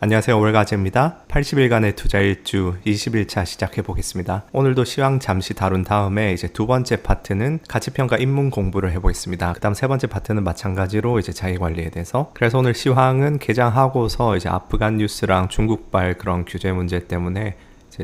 안녕하세요. 월가제입니다. 80일간의 투자 일주 20일차 시작해 보겠습니다. 오늘도 시황 잠시 다룬 다음에 이제 두 번째 파트는 가치평가 입문 공부를 해보겠습니다. 그 다음 세 번째 파트는 마찬가지로 이제 자기관리에 대해서. 그래서 오늘 시황은 개장하고서 이제 아프간 뉴스랑 중국발 그런 규제 문제 때문에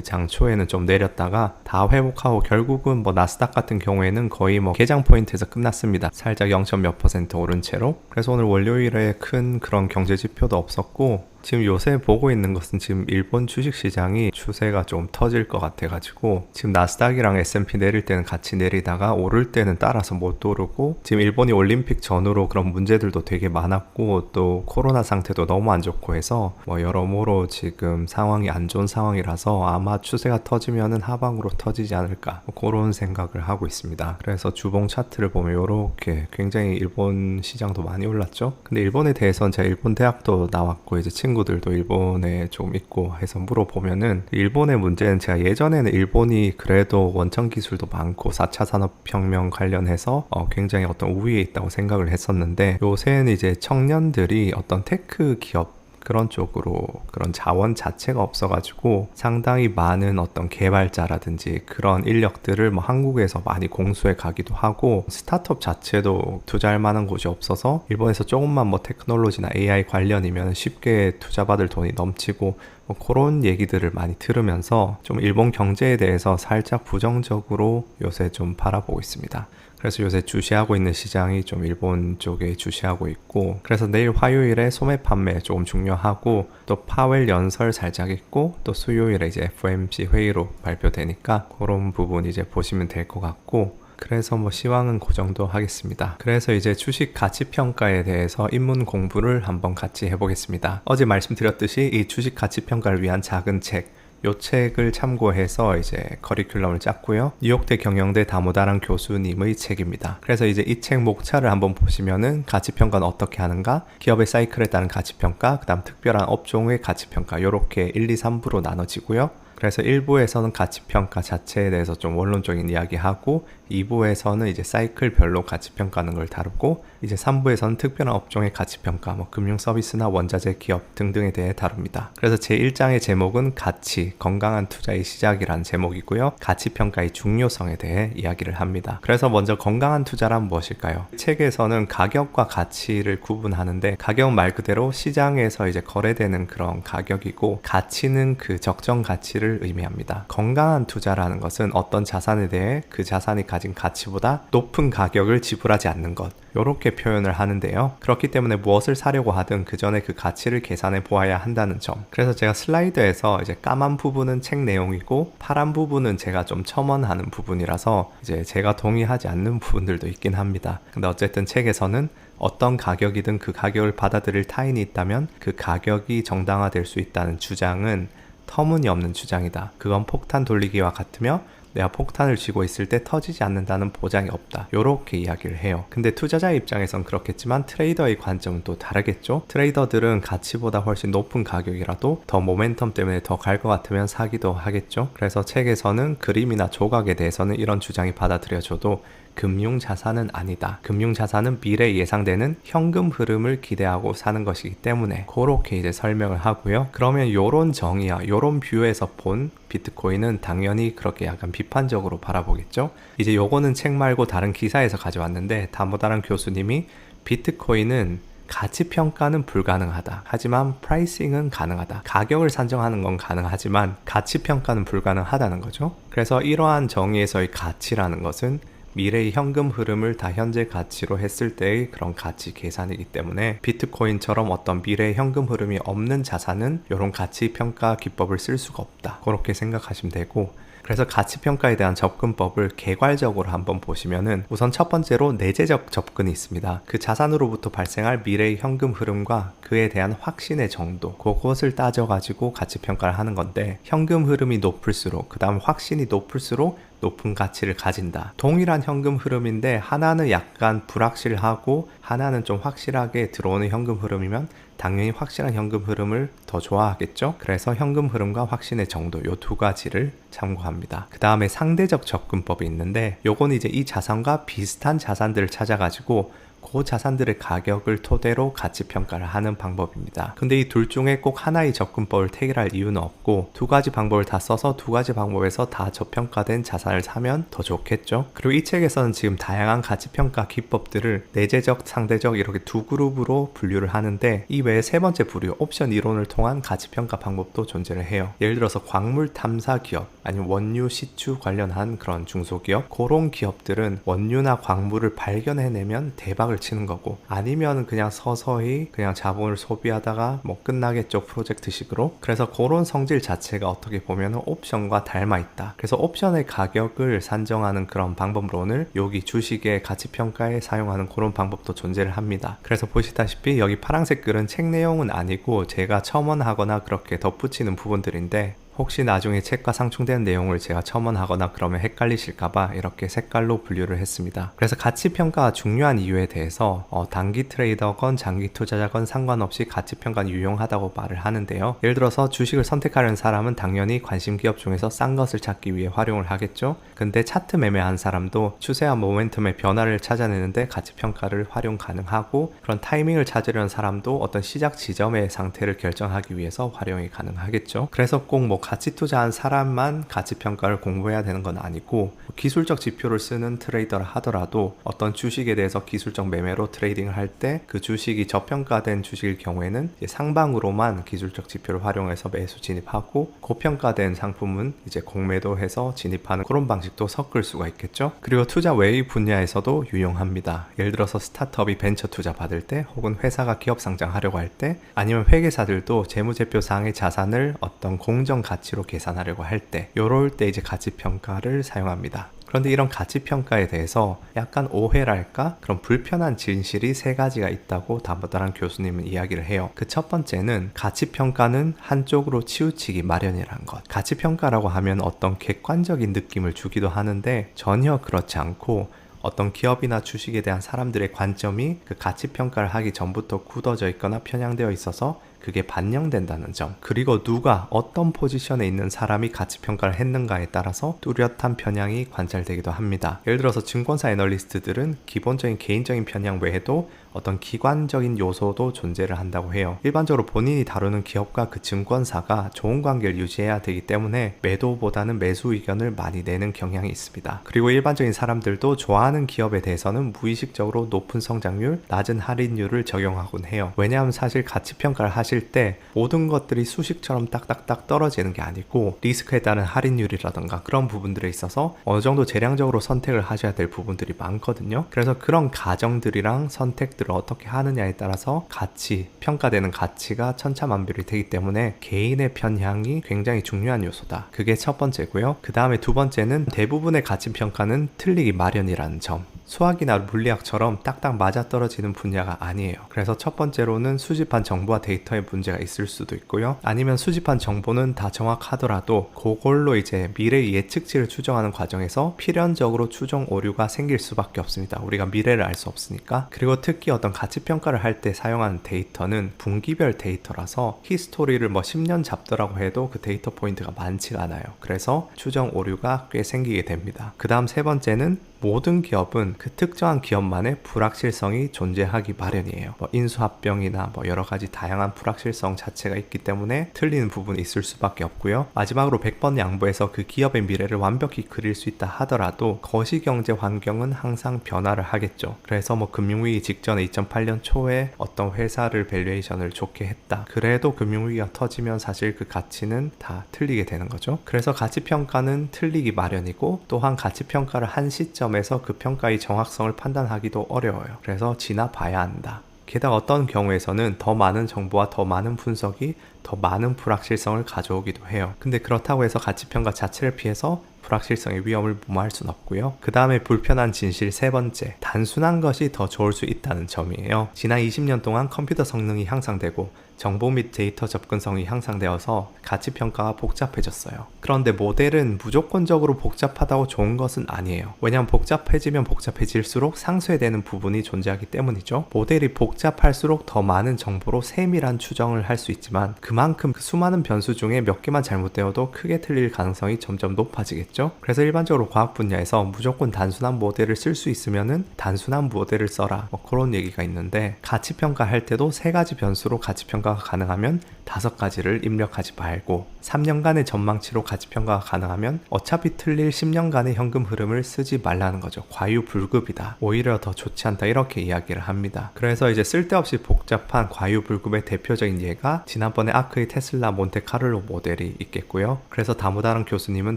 장 초에는 좀 내렸다가 다 회복하고 결국은 나스닥 같은 경우에는 거의 개장 포인트에서 끝났습니다. 살짝 0.몇% 오른 채로. 그래서 오늘 월요일에 큰 그런 경제 지표도 없었고, 지금 요새 보고 있는 것은 지금 일본 주식시장이 추세가 좀 터질 것 같아가지고 지금 나스닥이랑 S&P 내릴 때는 같이 내리다가 오를 때는 따라서 못 오르고, 지금 일본이 올림픽 전후로 그런 문제들도 되게 많았고 또 코로나 상태도 너무 안 좋고 해서 여러모로 지금 상황이 안 좋은 상황이라서 아마 추세가 터지면은 하방으로 터지지 않을까 그런 생각을 하고 있습니다. 그래서 주봉 차트를 보면 이렇게 굉장히 일본 시장도 많이 올랐죠. 근데 일본에 대해서는 제가 일본 대학도 나왔고 이제 친구들도 일본에 좀 있고 해서 물어보면은, 일본의 문제는 제가 예전에는 일본이 그래도 원천 기술도 많고 4차 산업혁명 관련해서 굉장히 어떤 우위에 있다고 생각을 했었는데, 요새는 이제 청년들이 어떤 테크 기업 그런 쪽으로 그런 자원 자체가 없어가지고 상당히 많은 어떤 개발자라든지 그런 인력들을 한국에서 많이 공수해 가기도 하고, 스타트업 자체도 투자할 만한 곳이 없어서 일본에서 조금만 테크놀로지나 AI 관련이면 쉽게 투자받을 돈이 넘치고 그런 얘기들을 많이 들으면서 좀 일본 경제에 대해서 살짝 부정적으로 요새 좀 바라보고 있습니다. 그래서 요새 주시하고 있는 시장이 좀 일본 쪽에 주시하고 있고, 그래서 내일 화요일에 소매 판매 조금 중요하고 또 파웰 연설 살짝 있고 또 수요일에 이제 FOMC 회의로 발표되니까 그런 부분 이제 보시면 될 것 같고, 그래서 시황은 그 정도 하겠습니다. 그래서 이제 주식 가치평가에 대해서 입문 공부를 한번 같이 해보겠습니다. 어제 말씀드렸듯이 이 주식 가치평가를 위한 작은 책, 요 책을 참고해서 이제 커리큘럼을 짰고요. 뉴욕대 경영대 다모다란 교수님의 책입니다. 그래서 이제 이 책 목차를 한번 보시면은 가치평가는 어떻게 하는가, 기업의 사이클에 따른 가치평가, 그 다음 특별한 업종의 가치평가, 요렇게 1, 2, 3부로 나눠지고요. 그래서 1부에서는 가치평가 자체에 대해서 좀 원론적인 이야기하고, 2부에서는 이제 사이클별로 가치평가하는 걸 다루고, 이제 3부에서는 특별한 업종의 가치평가, 금융 서비스나 원자재 기업 등등에 대해 다룹니다. 그래서 제1장의 제목은 가치, 건강한 투자의 시작이라는 제목이고요. 가치평가의 중요성에 대해 이야기를 합니다. 그래서 먼저 건강한 투자란 무엇일까요? 책에서는 가격과 가치를 구분하는데, 가격은 말 그대로 시장에서 이제 거래되는 그런 가격이고, 가치는 그 적정 가치를 의미합니다. 건강한 투자라는 것은 어떤 자산에 대해 그 자산이 가진 가치보다 높은 가격을 지불하지 않는 것, 이렇게 표현을 하는데요. 그렇기 때문에 무엇을 사려고 하든 그 전에 그 가치를 계산해 보아야 한다는 점. 그래서 제가 슬라이드에서 이제 까만 부분은 책 내용이고 파란 부분은 제가 좀 첨언하는 부분이라서 이제 제가 동의하지 않는 부분들도 있긴 합니다. 근데 어쨌든 책에서는 어떤 가격이든 그 가격을 받아들일 타인이 있다면 그 가격이 정당화될 수 있다는 주장은 터무니없는 주장이다. 그건 폭탄 돌리기와 같으며 내가 폭탄을 쥐고 있을 때 터지지 않는다는 보장이 없다. 요렇게 이야기를 해요. 근데 투자자의 입장에선 그렇겠지만 트레이더의 관점은 또 다르겠죠. 트레이더들은 가치보다 훨씬 높은 가격이라도 더 모멘텀 때문에 더 갈 것 같으면 사기도 하겠죠. 그래서 책에서는 그림이나 조각에 대해서는 이런 주장이 받아들여져도 금융자산은 아니다. 금융자산은 미래에 예상되는 현금 흐름을 기대하고 사는 것이기 때문에 그렇게 이제 설명을 하고요. 그러면 요런 정의야, 요런 뷰에서 본 비트코인은 당연히 그렇게 약간 비판적으로 바라보겠죠. 이제 요거는 책 말고 다른 기사에서 가져왔는데, 다모다란 교수님이 비트코인은 가치평가는 불가능하다. 하지만 프라이싱은 가능하다. 가격을 산정하는 건 가능하지만 가치평가는 불가능하다는 거죠. 그래서 이러한 정의에서의 가치라는 것은 미래의 현금 흐름을 다 현재 가치로 했을 때의 그런 가치 계산이기 때문에, 비트코인처럼 어떤 미래의 현금 흐름이 없는 자산은 이런 가치 평가 기법을 쓸 수가 없다. 그렇게 생각하시면 되고, 그래서 가치평가에 대한 접근법을 개괄적으로 한번 보시면은, 우선 첫 번째로 내재적 접근이 있습니다. 그 자산으로부터 발생할 미래의 현금 흐름과 그에 대한 확신의 정도, 그것을 따져가지고 가치평가를 하는 건데, 현금 흐름이 높을수록, 그 다음 확신이 높을수록 높은 가치를 가진다. 동일한 현금 흐름인데 하나는 약간 불확실하고 하나는 좀 확실하게 들어오는 현금 흐름이면 당연히 확실한 현금 흐름을 더 좋아하겠죠. 그래서 현금 흐름과 확신의 정도, 요 두 가지를 참고합니다. 그 다음에 상대적 접근법이 있는데, 요건 이제 이 자산과 비슷한 자산들을 찾아가지고 그 자산들의 가격을 토대로 가치평가를 하는 방법입니다. 근데 이 둘 중에 꼭 하나의 접근법을 택일할 이유는 없고 두 가지 방법을 다 써서 두 가지 방법에서 다 저평가된 자산을 사면 더 좋겠죠. 그리고 이 책에서는 지금 다양한 가치평가 기법들을 내재적, 상대적 이렇게 두 그룹으로 분류를 하는데 이 외에 세 번째 부류 옵션 이론을 통한 가치평가 방법도 존재를 해요. 예를 들어서 광물 탐사 기업 아니면 원유 시추 관련한 그런 중소기업, 그런 기업들은 원유나 광물을 발견해내면 대박을 치는 거고, 아니면 그냥 서서히 그냥 자본을 소비하다가 뭐 끝나겠죠, 프로젝트식으로. 그래서 그런 성질 자체가 어떻게 보면 옵션과 닮아 있다. 그래서 옵션의 가격을 산정하는 그런 방법론을 여기 주식의 가치평가에 사용하는 그런 방법도 존재를 합니다. 그래서 보시다시피 여기 파란색 글은 책 내용은 아니고 제가 첨언하거나 그렇게 덧붙이는 부분들인데, 혹시 나중에 책과 상충되는 내용을 제가 첨언하거나 그러면 헷갈리실까봐 이렇게 색깔로 분류를 했습니다. 그래서 가치평가가 중요한 이유에 대해서 단기 트레이더건 장기 투자자건 상관없이 가치평가는 유용하다고 말을 하는데요. 예를 들어서 주식을 선택하려는 사람은 당연히 관심 기업 중에서 싼 것을 찾기 위해 활용을 하겠죠. 근데 차트 매매한 사람도 추세와 모멘텀의 변화를 찾아내는데 가치평가를 활용 가능하고, 그런 타이밍을 찾으려는 사람도 어떤 시작 지점의 상태를 결정하기 위해서 활용이 가능하겠죠. 그래서 꼭 뭐 가치 투자한 사람만 가치평가를 공부해야 되는 건 아니고, 기술적 지표를 쓰는 트레이더라 하더라도 어떤 주식에 대해서 기술적 매매로 트레이딩을 할 때 그 주식이 저평가된 주식일 경우에는 이제 상방으로만 기술적 지표를 활용해서 매수 진입하고, 고평가된 상품은 이제 공매도해서 진입하는 그런 방식도 섞을 수가 있겠죠. 그리고 투자 외의 분야에서도 유용합니다. 예를 들어서 스타트업이 벤처 투자 받을 때, 혹은 회사가 기업 상장하려고 할 때, 아니면 회계사들도 재무제표상의 자산을 어떤 공정 가치로 계산하려고 할 때, 요럴 때 이제 가치평가를 사용합니다. 그런데 이런 가치평가에 대해서 약간 오해랄까? 그런 불편한 진실이 세 가지가 있다고 다른 교수님은 이야기를 해요. 그 첫 번째는 가치평가는 한쪽으로 치우치기 마련이라는 것. 가치평가라고 하면 어떤 객관적인 느낌을 주기도 하는데 전혀 그렇지 않고, 어떤 기업이나 주식에 대한 사람들의 관점이 그 가치평가를 하기 전부터 굳어져 있거나 편향되어 있어서 그게 반영된다는 점, 그리고 누가 어떤 포지션에 있는 사람이 가치평가를 했는가에 따라서 뚜렷한 편향이 관찰되기도 합니다. 예를 들어서 증권사 애널리스트들은 기본적인 개인적인 편향 외에도 어떤 기관적인 요소도 존재를 한다고 해요. 일반적으로 본인이 다루는 기업과 그 증권사가 좋은 관계를 유지해야 되기 때문에 매도보다는 매수 의견을 많이 내는 경향이 있습니다. 그리고 일반적인 사람들도 좋아하는 기업에 대해서는 무의식적으로 높은 성장률, 낮은 할인율을 적용하곤 해요. 왜냐하면 사실 가치평가를 하실 때 모든 것들이 수식처럼 딱딱딱 떨어지는 게 아니고, 리스크에 따른 할인율이라던가 그런 부분들에 있어서 어느 정도 재량적으로 선택을 하셔야 될 부분들이 많거든요. 그래서 그런 가정들이랑 선택들 어떻게 하느냐에 따라서 가치, 평가되는 가치가 천차만별이 되기 때문에 개인의 편향이 굉장히 중요한 요소다. 그게 첫 번째고요. 그 다음에 두 번째는 대부분의 가치평가는 틀리기 마련이라는 점. 수학이나 물리학처럼 딱딱 맞아떨어지는 분야가 아니에요. 그래서 첫 번째로는 수집한 정보와 데이터에 문제가 있을 수도 있고요. 아니면 수집한 정보는 다 정확하더라도 그걸로 이제 미래의 예측치를 추정하는 과정에서 필연적으로 추정 오류가 생길 수밖에 없습니다. 우리가 미래를 알 수 없으니까. 그리고 특히 어떤 가치평가를 할 때 사용하는 데이터는 분기별 데이터라서 히스토리를 뭐 10년 잡더라고 해도 그 데이터 포인트가 많지가 않아요. 그래서 추정 오류가 꽤 생기게 됩니다. 그 다음 세 번째는 모든 기업은 그 특정한 기업만의 불확실성이 존재하기 마련이에요. 뭐 인수합병이나 뭐 여러 가지 다양한 불확실성 자체가 있기 때문에 틀리는 부분이 있을 수밖에 없고요. 마지막으로 100번 양보해서 그 기업의 미래를 완벽히 그릴 수 있다 하더라도 거시경제 환경은 항상 변화를 하겠죠. 그래서 뭐 금융위기 직전에 2008년 초에 어떤 회사를 밸류에이션을 좋게 했다. 그래도 금융위기가 터지면 사실 그 가치는 다 틀리게 되는 거죠. 그래서 가치평가는 틀리기 마련이고, 또한 가치평가를 한 시점에서 그 평가의 정확성을 판단하기도 어려워요. 그래서 지나봐야 한다. 게다가 어떤 경우에서는 더 많은 정보와 더 많은 분석이 더 많은 불확실성을 가져오기도 해요. 근데 그렇다고 해서 가치평가 자체를 피해서 불확실성의 위험을 무마할 수는 없고요. 그 다음에 불편한 진실 세 번째, 단순한 것이 더 좋을 수 있다는 점이에요. 지난 20년 동안 컴퓨터 성능이 향상되고 정보 및 데이터 접근성이 향상되어서 가치평가가 복잡해졌어요. 그런데 모델은 무조건적으로 복잡하다고 좋은 것은 아니에요. 왜냐하면 복잡해지면 복잡해질수록 상쇄되는 부분이 존재하기 때문이죠. 모델이 복잡할수록 더 많은 정보로 세밀한 추정을 할 수 있지만, 그만큼 그 수많은 변수 중에 몇 개만 잘못되어도 크게 틀릴 가능성이 점점 높아지겠죠. 있죠. 그래서 일반적으로 과학 분야에서 무조건 단순한 모델을 쓸 수 있으면은 단순한 모델을 써라, 뭐 그런 얘기가 있는데, 가치평가할 때도 3가지 변수로 가치평가가 가능하면 5가지를 입력하지 말고, 3년간의 전망치로 가치평가가 가능하면 어차피 틀릴 10년간의 현금 흐름을 쓰지 말라는 거죠. 과유불급이다, 오히려 더 좋지 않다, 이렇게 이야기를 합니다. 그래서 이제 쓸데없이 복잡한 과유불급의 대표적인 예가 지난번에 아크의 테슬라 몬테카를로 모델이 있겠고요. 그래서 다무다른 교수님은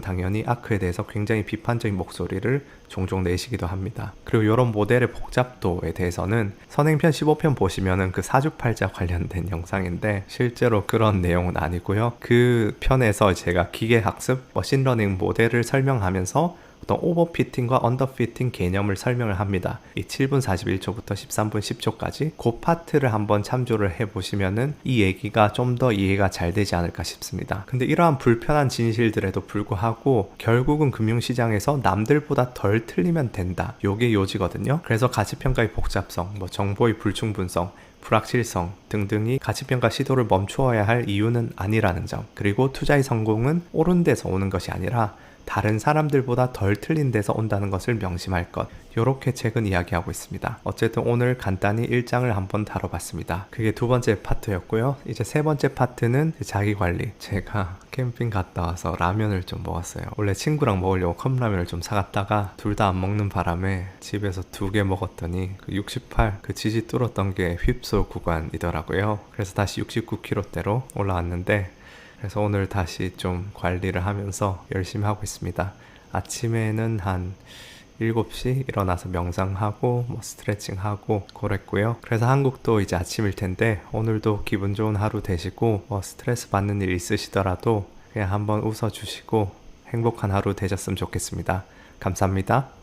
당연히 아크에 대해서 굉장히 비판적인 목소리를 종종 내시기도 합니다. 그리고 이런 모델의 복잡도에 대해서는 선행편 15편 보시면은 그 사주팔자 관련된 영상인데, 실제로 그런 내용은 아니고요. 그 편에서 제가 기계학습, 머신러닝 모델을 설명하면서 어떤 오버피팅과 언더피팅 개념을 설명을 합니다. 이 7분 41초부터 13분 10초까지 그 파트를 한번 참조를 해보시면은 이 얘기가 좀 더 이해가 잘 되지 않을까 싶습니다. 근데 이러한 불편한 진실들에도 불구하고 결국은 금융시장에서 남들보다 덜 틀리면 된다, 요게 요지거든요. 그래서 가치평가의 복잡성, 뭐 정보의 불충분성, 불확실성 등등이 가치평가 시도를 멈추어야 할 이유는 아니라는 점, 그리고 투자의 성공은 옳은 데서 오는 것이 아니라 다른 사람들보다 덜 틀린 데서 온다는 것을 명심할 것, 요렇게 책은 이야기하고 있습니다. 어쨌든 오늘 간단히 1장을 한번 다뤄봤습니다. 그게 2번째 파트였고요. 이제 3번째 파트는 자기관리. 제가 캠핑 갔다 와서 라면을 좀 먹었어요. 원래 친구랑 먹으려고 컵라면을 좀 사갔다가 둘 다 안 먹는 바람에 집에서 2개 먹었더니 그 68, 그 지지 뚫었던 게 휩소 구간이더라고요. 그래서 다시 69kg대로 올라왔는데, 그래서 오늘 다시 좀 관리를 하면서 열심히 하고 있습니다. 아침에는 한 7시 일어나서 명상하고 뭐 스트레칭하고 그랬고요. 그래서 한국도 이제 아침일 텐데, 오늘도 기분 좋은 하루 되시고, 뭐 스트레스 받는 일 있으시더라도 그냥 한번 웃어주시고 행복한 하루 되셨으면 좋겠습니다. 감사합니다.